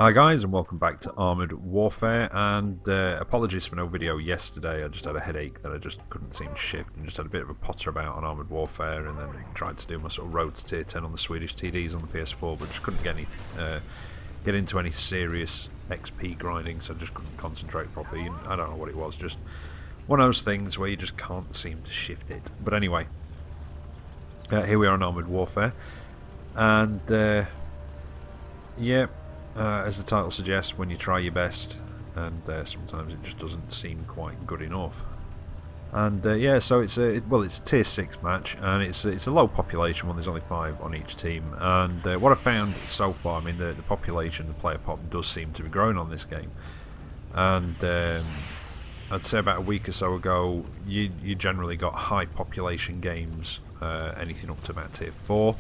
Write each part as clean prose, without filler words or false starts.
Hi guys, and welcome back to Armoured Warfare, and apologies for no video yesterday. I just had a headache that I just couldn't seem to shift, and just had a bit of a potter about on Armoured Warfare, and then tried to do my sort of road to tier 10 on the Swedish TDs on the PS4, but just couldn't get into any serious XP grinding, so I just couldn't concentrate properly. And I don't know what it was, just one of those things where you just can't seem to shift it. But anyway, here we are on Armoured Warfare, and yeah. As the title suggests, when you try your best, and sometimes it just doesn't seem quite good enough. And yeah, so it's a tier 6 match, and it's a low population one. There's only 5 on each team, and what I found so far, I mean, the population, the player pop does seem to be growing on this game. And I'd say about a week or so ago, you generally got high population games, anything up to about tier 4.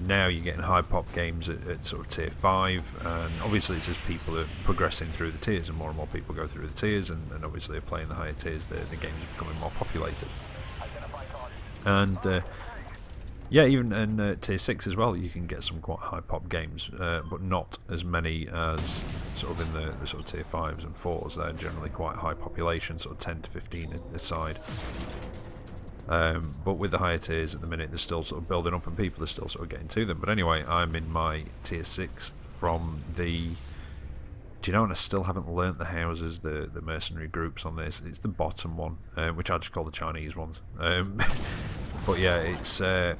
Now you're getting high pop games at sort of tier 5, and obviously it's as people are progressing through the tiers and more people go through the tiers, and obviously they're playing the higher tiers, the games are becoming more populated. And yeah, even in tier 6 as well, you can get some quite high pop games, but not as many as sort of in the sort of tier 5s and 4s. They're generally quite high population, sort of 10 to 15 aside. But with the higher tiers at the minute, they're still sort of building up and people are still sort of getting to them. But anyway, I'm in my tier 6 from the... Do you know, and I still haven't learnt the houses, the mercenary groups on this. It's the bottom one, which I just call the Chinese ones. But yeah, it's... yeah,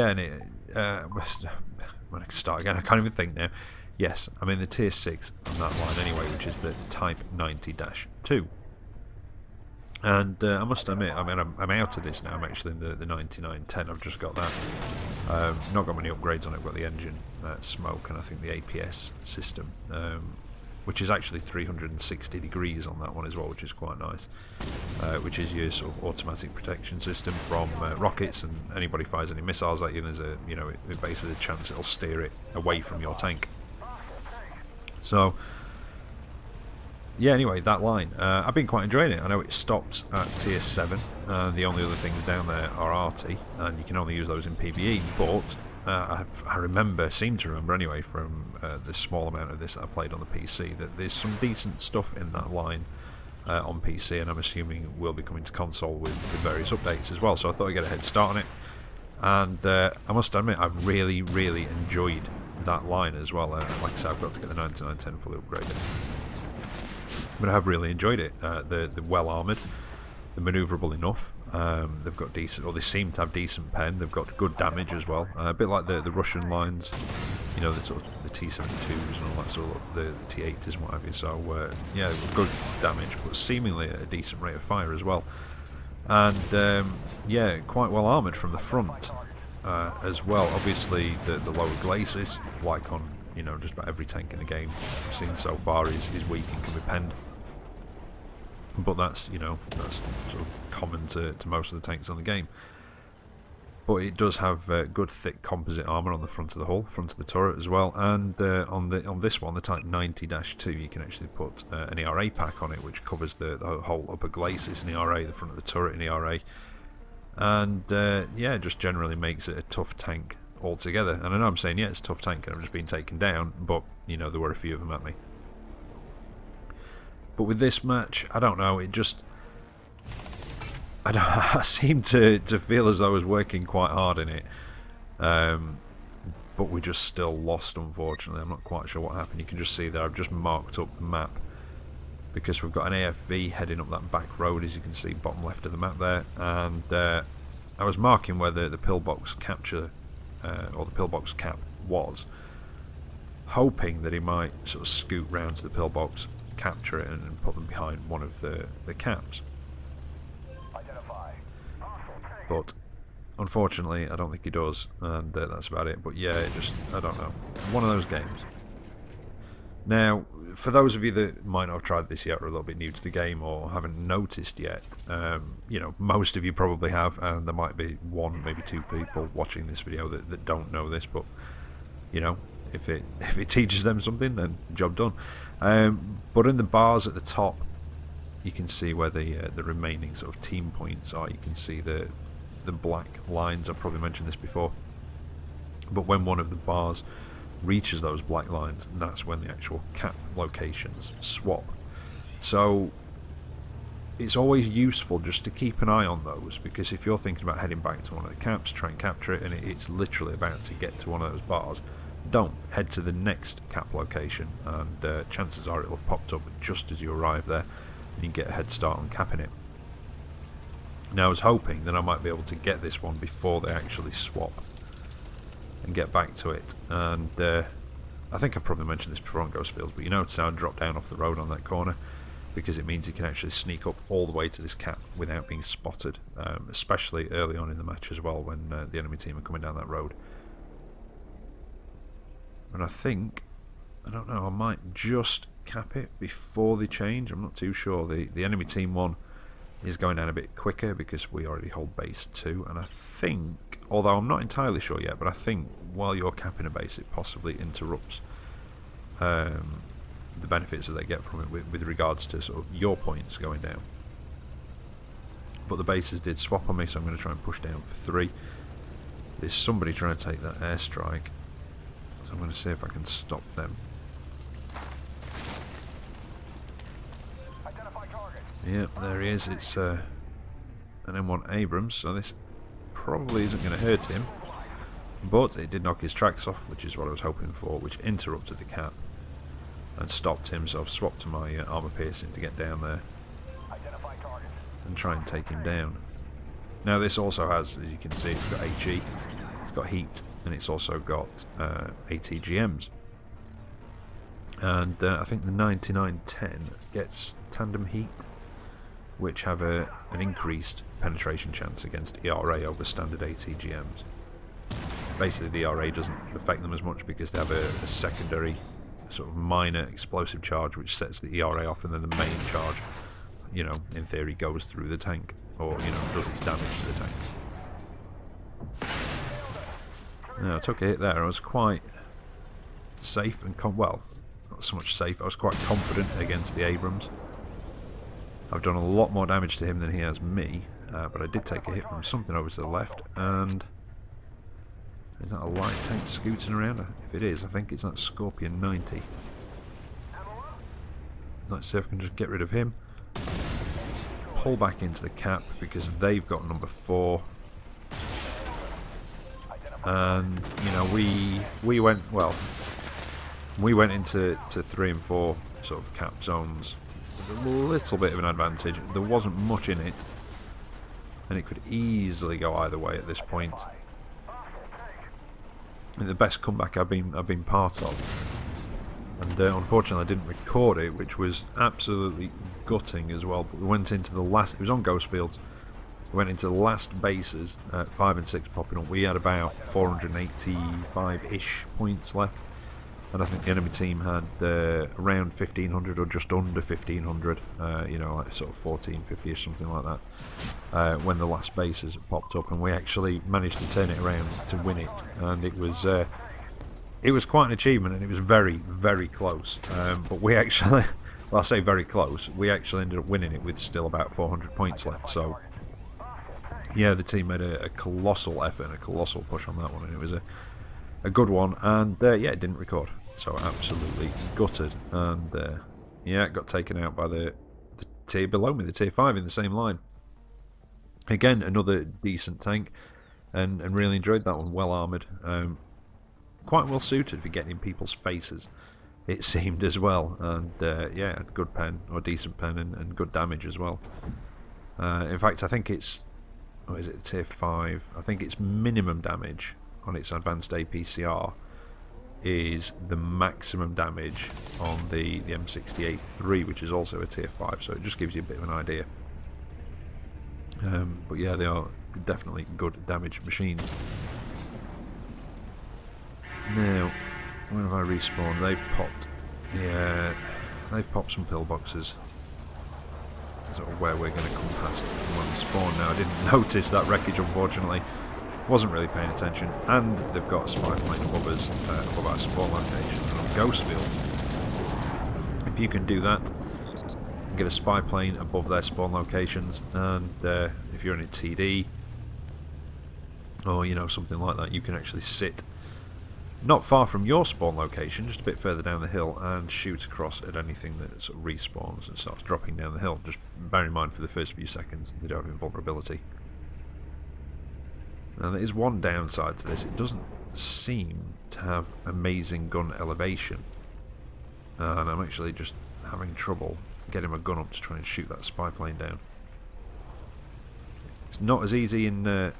and it... when I start again, I can't even think now. Yes, I'm in the tier 6 on that line anyway, which is the Type 90-2. And I must admit, I mean, I'm out of this now. I'm actually in the 9910. I've just got that. Not got many upgrades on it. I've got the engine smoke, and I think the APS system, which is actually 360 degrees on that one as well, which is quite nice. Which is your sort of automatic protection system from rockets, and anybody fires any missiles at you, there's a it basically a chance it'll steer it away from your tank. So. Yeah, anyway, that line. I've been quite enjoying it. I know it stops at tier 7. The only other things down there are RT, and you can only use those in PvE, but I seem to remember anyway, from the small amount of this that I played on the PC, that there's some decent stuff in that line on PC, and I'm assuming will be coming to console with various updates as well, so I thought I'd get a head start on it. And I must admit, I've really enjoyed that line as well. Like I said, I've got to get the 9910 fully upgraded. But I have really enjoyed it. They're well armoured, they're manoeuvrable enough. They've got decent, or they seem to have decent pen. They've got good damage as well. A bit like the Russian lines, you know, the sort of the T-72s and all that sort of the T-80s and what have you. So yeah, good damage, but seemingly at a decent rate of fire as well. And yeah, quite well armoured from the front as well. Obviously, the lower glacis, like on just about every tank in the game I've seen so far, is weak and can be penned. But that's that's sort of common to most of the tanks on the game. But it does have good thick composite armour on the front of the hull, front of the turret as well. And on this one, the Type 90-2, you can actually put an ERA pack on it, which covers the whole upper glacis in ERA, the front of the turret in ERA, and yeah, just generally makes it a tough tank altogether. And I know I'm saying, yeah, it's a tough tank and I've just been taken down, but there were a few of them at me. But with this match, I don't know, it just I seem to feel as though I was working quite hard in it, but we just still lost, unfortunately. I'm not quite sure what happened. You can just see that I've just marked up the map because we've got an AFV heading up that back road, as you can see bottom left of the map there, and I was marking where the pillbox capture or the pillbox cap was, hoping that he might sort of scoot round to the pillbox, capture it, and put them behind one of the caps. But unfortunately, I don't think he does, and that's about it. But yeah, I don't know, one of those games. Now, for those of you that might not have tried this yet, or are a little bit new to the game, or haven't noticed yet, most of you probably have, and there might be one, maybe two people watching this video that don't know this, but if it teaches them something, then job done. But in the bars at the top, you can see where the remaining sort of team points are. You can see the black lines. I've probably mentioned this before, but when one of the bars reaches those black lines, and that's when the actual cap locations swap. So it's always useful just to keep an eye on those, because if you're thinking about heading back to one of the caps, try and capture it, and it's literally about to get to one of those bars, don't. Head to the next cap location, and chances are it'll have popped up just as you arrive there, and you can get a head start on capping it. Now, I was hoping that I might be able to get this one before they actually swap and get back to it, and I think I've probably mentioned this before on Ghost Fields, but you notice how I dropped down off the road on that corner, because it means you can actually sneak up all the way to this cap without being spotted, especially early on in the match as well, when the enemy team are coming down that road. And I think, I don't know, I might just cap it before they change. I'm not too sure. The enemy team one is going down a bit quicker because we already hold base 2, and I think, although I'm not entirely sure yet, but I think while you're capping a base it possibly interrupts the benefits that they get from it with regards to sort of your points going down. But the bases did swap on me, so I'm going to try and push down for 3. There's somebody trying to take that airstrike, so I'm going to see if I can stop them. Yep, there he is. It's an M1 Abrams, so this probably isn't going to hurt him, but it did knock his tracks off, which is what I was hoping for, which interrupted the cap and stopped him. So I've swapped to my armor piercing to get down there and try and take him down. Now this also has, as you can see, it's got HE, it's got heat, and it's also got ATGMs. And I think the 9910 gets tandem heat, which have an increased penetration chance against ERA over standard ATGMs. Basically the ERA doesn't affect them as much because they have a secondary sort of minor explosive charge which sets the ERA off, and then the main charge, you know, in theory goes through the tank, or, you know, does its damage to the tank. Now, I took a hit there. I was quite safe and well, not so much safe, I was quite confident against the Abrams. I've done a lot more damage to him than he has me, but I did take a hit from something over to the left, and is that a light tank scooting around? If it is, I think it's that Scorpion 90. Let's see if I can just get rid of him. Pull back into the cap because they've got number 4. And, you know, we went, well, we went into 3 and 4 sort of cap zones with a little bit of an advantage. There wasn't much in it, and it could easily go either way at this point. The best comeback I've been part of, and unfortunately I didn't record it, which was absolutely gutting as well. But we went into the last, it was on Ghost Fields, we went into the last bases at 5 and 6 popping up. We had about 485-ish points left, and I think the enemy team had around 1500 or just under 1500, you know, like sort of 1450-ish, something like that, when the last bases popped up, and we actually managed to turn it around to win it, and it was quite an achievement, and it was very, very close, but we actually, well, I say very close, we actually ended up winning it with still about 400 points left. So yeah, the team made a colossal effort and a colossal push on that one, and it was a good one, and yeah, it didn't record, so absolutely gutted, and yeah, it got taken out by the tier below me, the tier 5 in the same line. Again, another decent tank, and really enjoyed that one. Well armoured, quite well suited for getting in people's faces, it seemed as well, and yeah, good pen, or decent pen, and good damage as well. In fact, I think it's, what is it, tier 5, I think its minimum damage on its advanced APCR is the maximum damage on the M60A3, which is also a tier 5, so it just gives you a bit of an idea. But yeah, they are definitely good damage machines. Now, where have I respawned? They've popped, yeah, they've popped some pillboxes. Sort of where we're going to come past when we spawn now. I didn't notice that wreckage, unfortunately. Wasn't really paying attention, and they've got a spy plane above us, above our spawn location on Ghost Field. If you can do that, get a spy plane above their spawn locations, and if you're in a TD or, you know, something like that, you can actually sit not far from your spawn location, just a bit further down the hill, and shoot across at anything that sort of respawns and starts dropping down the hill. Just bear in mind for the first few seconds they do have invulnerability. Now there is one downside to this: it doesn't seem to have amazing gun elevation, and I'm actually just having trouble getting my gun up to try and shoot that spy plane down. It's not as easy in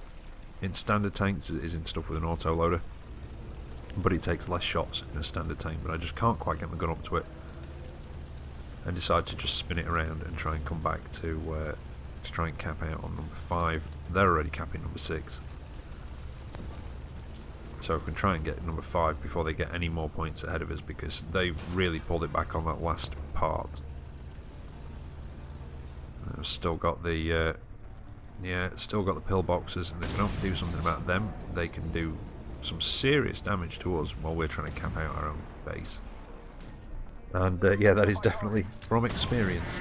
standard tanks as it is in stuff with an autoloader, but it takes less shots in a standard tank. But I just can't quite get my gun up to it, and decide to just spin it around and try and come back to try and cap out on number 5. They're already capping number 6. So we can try and get number 5 before they get any more points ahead of us, because they really pulled it back on that last part. I've still got the still got the pillboxes, and if we don't do something about them, they can do some serious damage to us while we're trying to cap out our own base. And yeah, that is definitely from experience.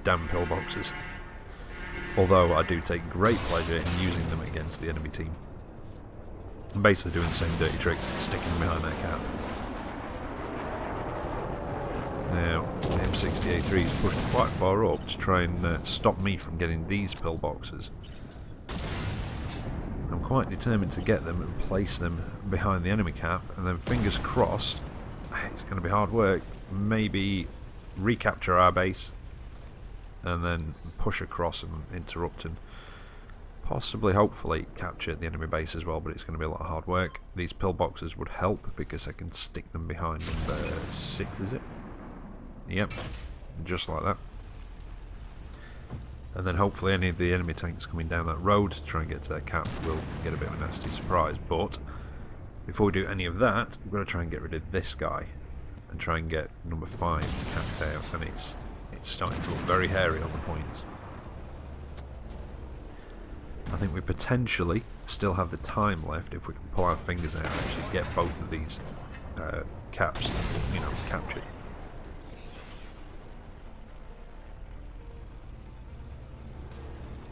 Damn pillboxes. Although I do take great pleasure in using them against the enemy team. I'm basically doing the same dirty trick, sticking them behind their cap. Now, the M60A3 is pushed quite far up to try and stop me from getting these pillboxes. I'm quite determined to get them and place them behind the enemy cap, and then fingers crossed, it's going to be hard work, maybe recapture our base and then push across and interrupt and possibly, hopefully, capture the enemy base as well, but it's going to be a lot of hard work. These pillboxes would help because I can stick them behind number 6, is it? Yep, just like that. And then hopefully any of the enemy tanks coming down that road to try and get to their cap will get a bit of a nasty surprise. But before we do any of that, we've got to try and get rid of this guy and try and get number 5 capped out, and it's starting to look very hairy on the points. I think we potentially still have the time left if we can pull our fingers out and actually get both of these caps, you know, captured.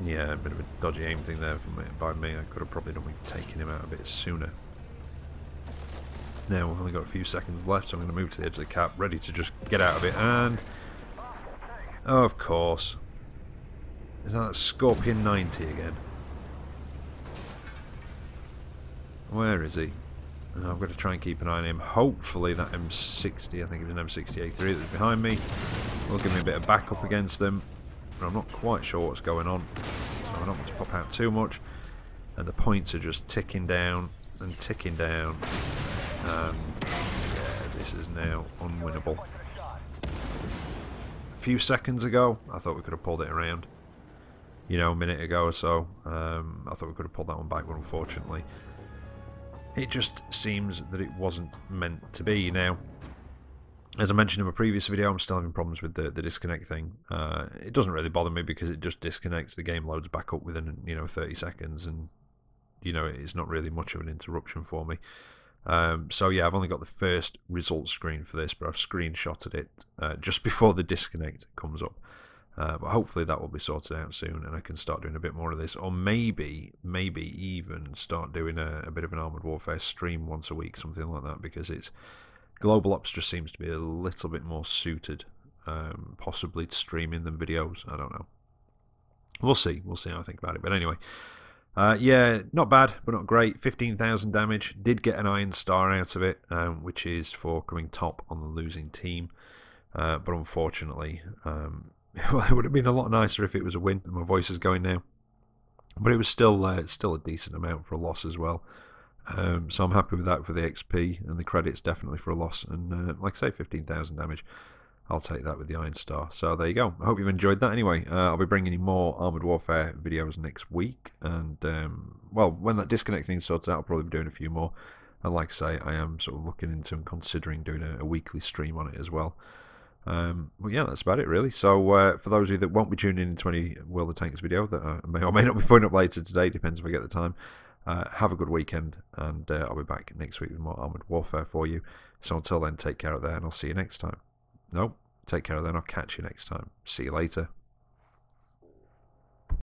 Yeah, a bit of a dodgy aim thing there by me. I could have probably done with taking him out a bit sooner. Now we've only got a few seconds left, so I'm going to move to the edge of the cap, ready to just get out of it, and oh, of course. Is that Scorpion 90 again? Where is he? Oh, I've got to try and keep an eye on him. Hopefully that M60, I think it was an M60A3 that was behind me, will give me a bit of backup against them. But I'm not quite sure what's going on, so I don't want to pop out too much. And the points are just ticking down and ticking down. And yeah, this is now unwinnable. A few seconds ago, I thought we could have pulled it around. You know, a minute ago or so. I thought we could have pulled that one back, but unfortunately, it just seems that it wasn't meant to be. Now, as I mentioned in my previous video, I'm still having problems with the disconnect thing. It doesn't really bother me because it just disconnects. The game loads back up within 30 seconds, and it's not really much of an interruption for me. So yeah, I've only got the first result screen for this, but I've screenshotted it just before the disconnect comes up. But hopefully that will be sorted out soon, and I can start doing a bit more of this, or maybe even start doing a bit of an Armoured Warfare stream once a week, something like that, because it's Global Ops just seems to be a little bit more suited, possibly to streaming than videos. I don't know. We'll see how I think about it. But anyway, yeah, not bad, but not great. 15,000 damage. Did get an Iron Star out of it, which is for coming top on the losing team. But unfortunately, well, it would have been a lot nicer if it was a win. My voice is going now, but it was still a decent amount for a loss as well. So I'm happy with that for the XP, and the credits definitely for a loss. And like I say, 15,000 damage. I'll take that with the Iron Star. So there you go. I hope you've enjoyed that. Anyway, I'll be bringing you more Armoured Warfare videos next week. And, well, when that disconnect thing sorts out, I'll probably be doing a few more. And like I say, I am sort of looking into and considering doing a weekly stream on it as well. But yeah, that's about it really. So for those of you that won't be tuning into any World of Tanks video that I may or may not be putting up later today, depends if I get the time, have a good weekend, and I'll be back next week with more Armoured Warfare for you. So until then, take care out there, and I'll see you next time. No, take care out there, and I'll catch you next time. See you later.